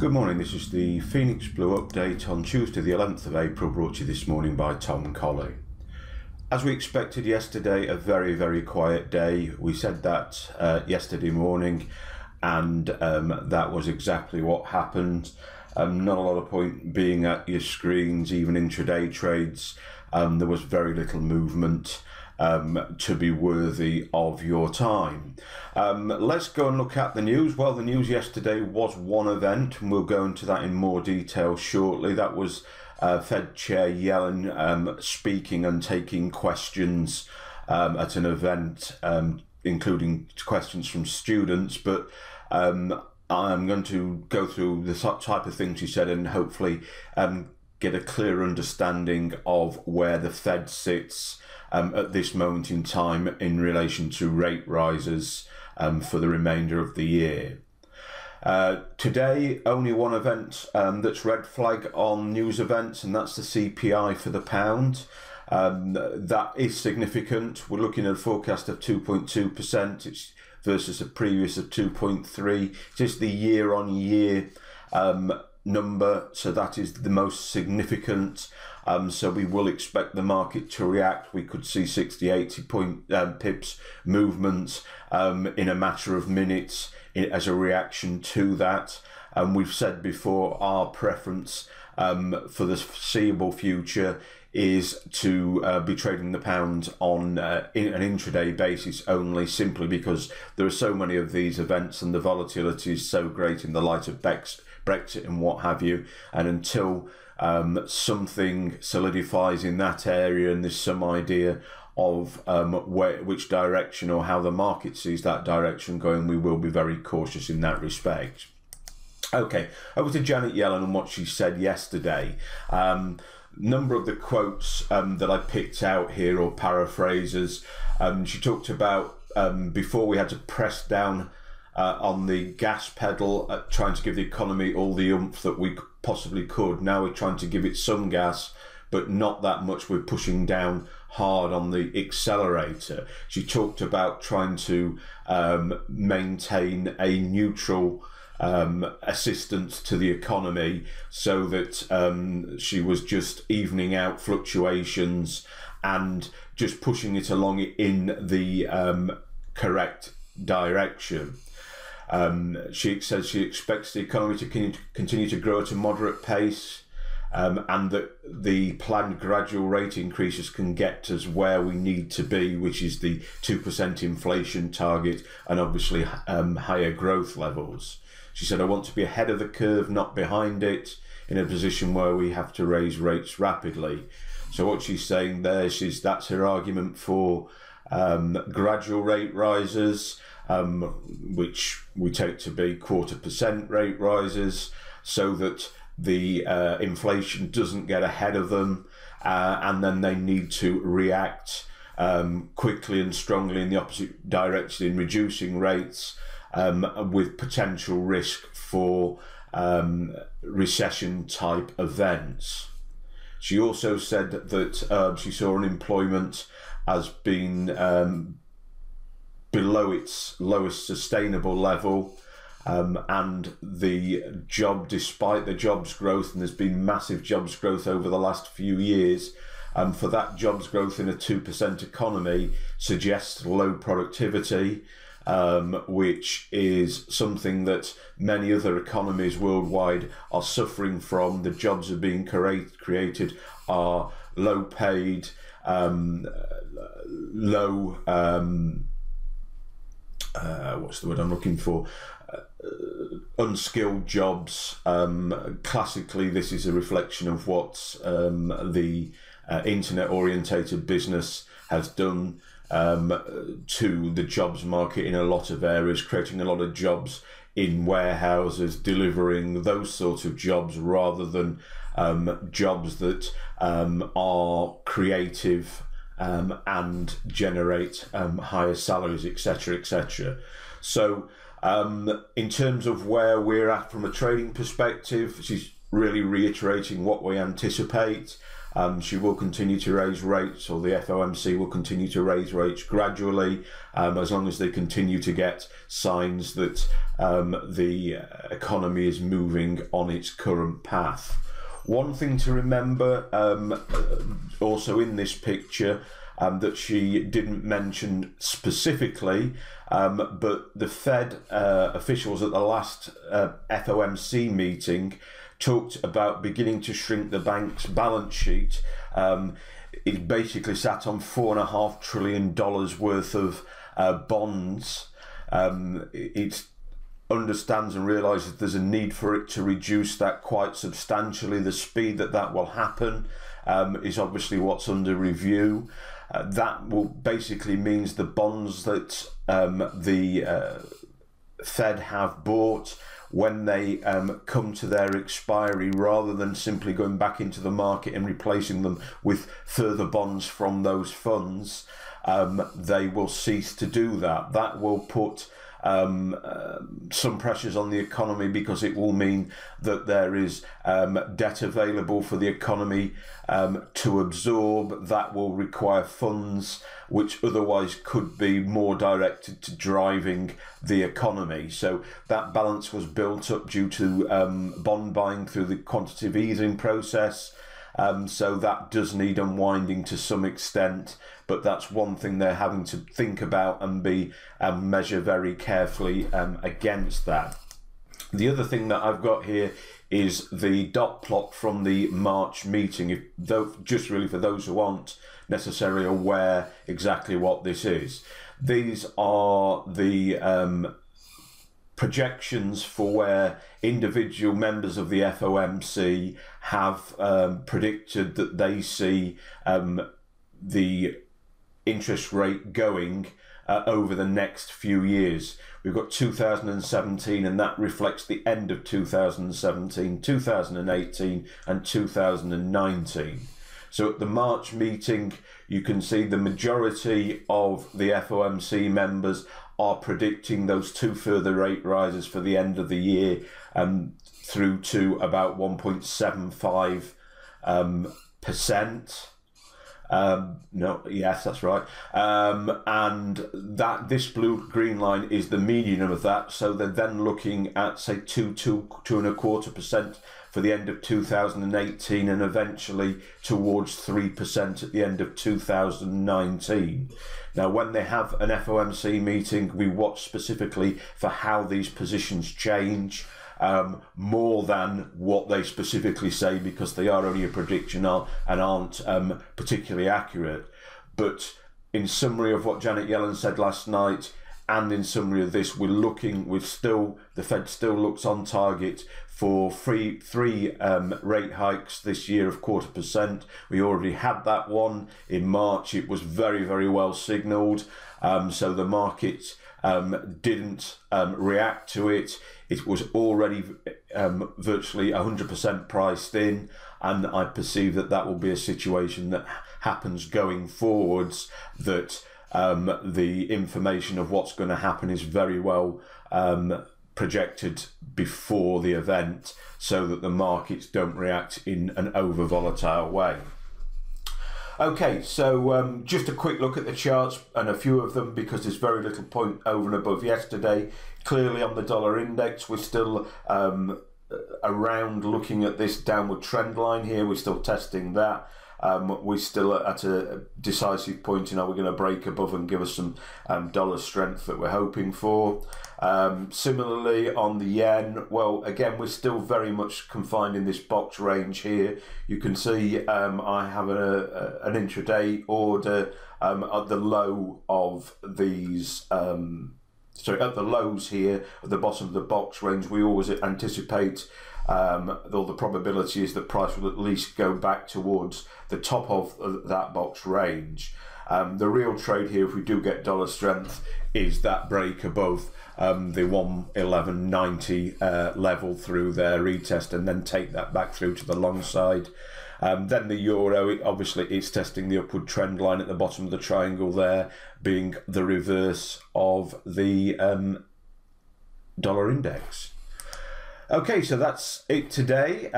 Good morning, this is the Phoenix Blue update on Tuesday the 11th of April, brought to you this morning by Tom Colley. As we expected yesterday, a very quiet day. We said that yesterday morning, and that was exactly what happened. Not a lot of point being at your screens, even intraday trades. There was very little movement to be worthy of your time. Let's go and look at the news. Well, the news yesterday was one event, and we'll go into that in more detail shortly. That was Fed Chair Yellen speaking and taking questions at an event, including questions from students. But I'm going to go through the type of things she said and hopefully get a clear understanding of where the Fed sits at this moment in time in relation to rate rises for the remainder of the year. Today, only one event that's red flag on news events, and that's the CPI for the pound. That is significant. We're looking at a forecast of 2.2%. It's versus a previous of 2.3. Just the year-on-year number, so that is the most significant. So we will expect the market to react. We could see 60-80 pips movement in a matter of minutes as a reaction to that. We've said before, our preference for the foreseeable future is to be trading the pound on an intraday basis only, simply because there are so many of these events and the volatility is so great in the light of Brexit and what have you. And until something solidifies in that area and there's some idea of which direction or how the market sees that direction going, we will be very cautious in that respect. Okay, over to Janet Yellen and what she said yesterday. Number of the quotes that I picked out here, or paraphrases. She talked about before we had to press down on the gas pedal, trying to give the economy all the oomph that we possibly could. Now we're trying to give it some gas, but not that much. We're pushing down hard on the accelerator. She talked about trying to maintain a neutral assistance to the economy, so that she was just evening out fluctuations and just pushing it along in the correct direction. She says she expects the economy to continue to grow at a moderate pace, and that the planned gradual rate increases can get us where we need to be, which is the 2% inflation target and obviously higher growth levels. She said, I want to be ahead of the curve, not behind it, in a position where we have to raise rates rapidly. So what she's saying there is that's her argument for gradual rate rises, which we take to be 0.25% rate rises, so that the inflation doesn't get ahead of them, and then they need to react quickly and strongly in the opposite direction in reducing rates, with potential risk for recession type events. She also said that she saw unemployment as being below its lowest sustainable level, and the despite the jobs growth, and there's been massive jobs growth over the last few years, for that jobs growth in a 2% economy suggests low productivity, which is something that many other economies worldwide are suffering from. The jobs are being created are low paid, low, what's the word I'm looking for? Unskilled jobs. Classically, this is a reflection of what the internet-orientated business has done to the jobs market in a lot of areas, creating a lot of jobs in warehouses, delivering those sorts of jobs, rather than jobs that are creative and generate higher salaries, etc., etc. So in terms of where we're at from a trading perspective, she's really reiterating what we anticipate. She will continue to raise rates, or the FOMC will continue to raise rates gradually, as long as they continue to get signs that the economy is moving on its current path. One thing to remember also in this picture that she didn't mention specifically, but the Fed officials at the last FOMC meeting talked about beginning to shrink the bank's balance sheet. It basically sat on $4.5 trillion worth of bonds. It understands and realises there's a need for it to reduce that quite substantially. The speed that will happen is obviously what's under review. That will basically means the bonds that the Fed have bought, when they come to their expiry, rather than simply going back into the market and replacing them with further bonds from those funds, they will cease to do that. That will put some pressures on the economy, because it will mean that there is debt available for the economy to absorb. That will require funds which otherwise could be more directed to driving the economy. So that balance was built up due to bond buying through the quantitative easing process. So that does need unwinding to some extent, but that's one thing they're having to think about and be measure very carefully against that. The other thing that I've got here is the dot plot from the March meeting, just really for those who aren't necessarily aware exactly what this is. These are the projections for where individual members of the FOMC have predicted that they see the interest rate going over the next few years. We've got 2017, and that reflects the end of 2017, 2018 and 2019. So at the March meeting, you can see the majority of the FOMC members are predicting those 2 further rate rises for the end of the year, through to about 1.75%. Yes, that's right. And that this blue-green line is the median of that. So they're then looking at, say, 2.25% for the end of 2018, and eventually towards 3% at the end of 2019. Now, when they have an FOMC meeting, we watch specifically for how these positions change, more than what they specifically say, because they are only a prediction and aren't particularly accurate. But in summary of what Janet Yellen said last night, and in summary of this, the Fed still looks on target for three rate hikes this year of 0.25%. We already had that one in March. It was very, very well signalled. So the market didn't react to it. It was already virtually 100% priced in, and I perceive that will be a situation that happens going forwards, that the information of what's going to happen is very well projected before the event, so that the markets don't react in an over volatile way. Okay, so just a quick look at the charts, and a few of them, because there's very little point over and above yesterday. Clearly on the dollar index, we're still around looking at this downward trend line here. We're still testing that. We're still at a decisive point in, are we going to break above and give us some dollar strength that we're hoping for. Similarly on the yen, well, again, we're still very much confined in this box range here. You can see I have an intraday order at the low of these at the lows here at the bottom of the box range. We always anticipate, though the probability is that price will at least go back towards the top of that box range. The real trade here, if we do get dollar strength, is that break above the 111.90 level through their retest, and then take that back through to the long side. Then the euro, obviously it's testing the upward trend line at the bottom of the triangle there, being the reverse of the dollar index. Okay, so that's it today.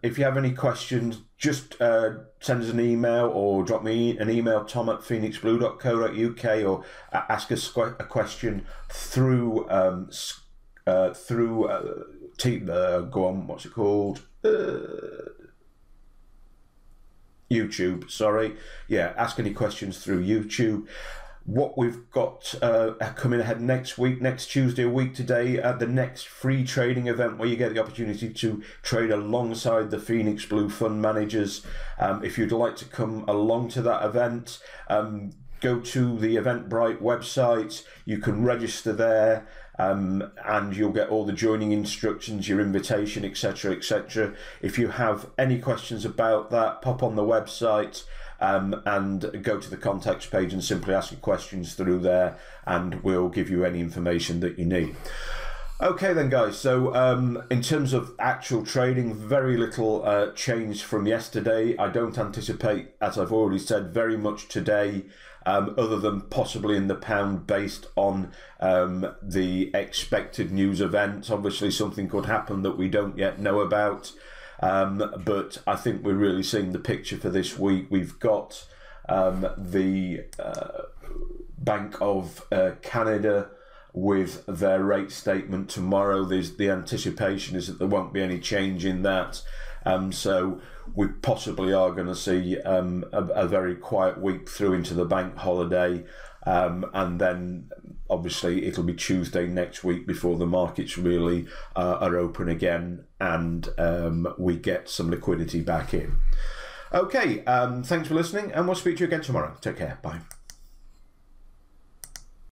If you have any questions, just send us an email or drop me an email, tom@phoenixblue.co.uk, or ask us a question through go on, what's it called? YouTube, sorry. Yeah, ask any questions through YouTube. What we've got coming ahead next week, next Tuesday, a week today, the next free trading event where you get the opportunity to trade alongside the Phoenix Blue fund managers. If you'd like to come along to that event, go to the Eventbrite website. You can register there, and you'll get all the joining instructions, your invitation, etc., etc. If you have any questions about that, pop on the website. And go to the contacts page and simply ask your questions through there, and we'll give you any information that you need. Okay then, guys, so in terms of actual trading, very little change from yesterday. I don't anticipate, as I've already said, very much today, other than possibly in the pound based on the expected news events. Obviously something could happen that we don't yet know about. But I think we're really seeing the picture for this week. We've got the Bank of Canada with their rate statement tomorrow. The anticipation is that there won't be any change in that. So we possibly are going to see a very quiet week through into the bank holiday. And then obviously it'll be Tuesday next week before the markets really are open again, and we get some liquidity back in. Okay, thanks for listening, and we'll speak to you again tomorrow. Take care. Bye.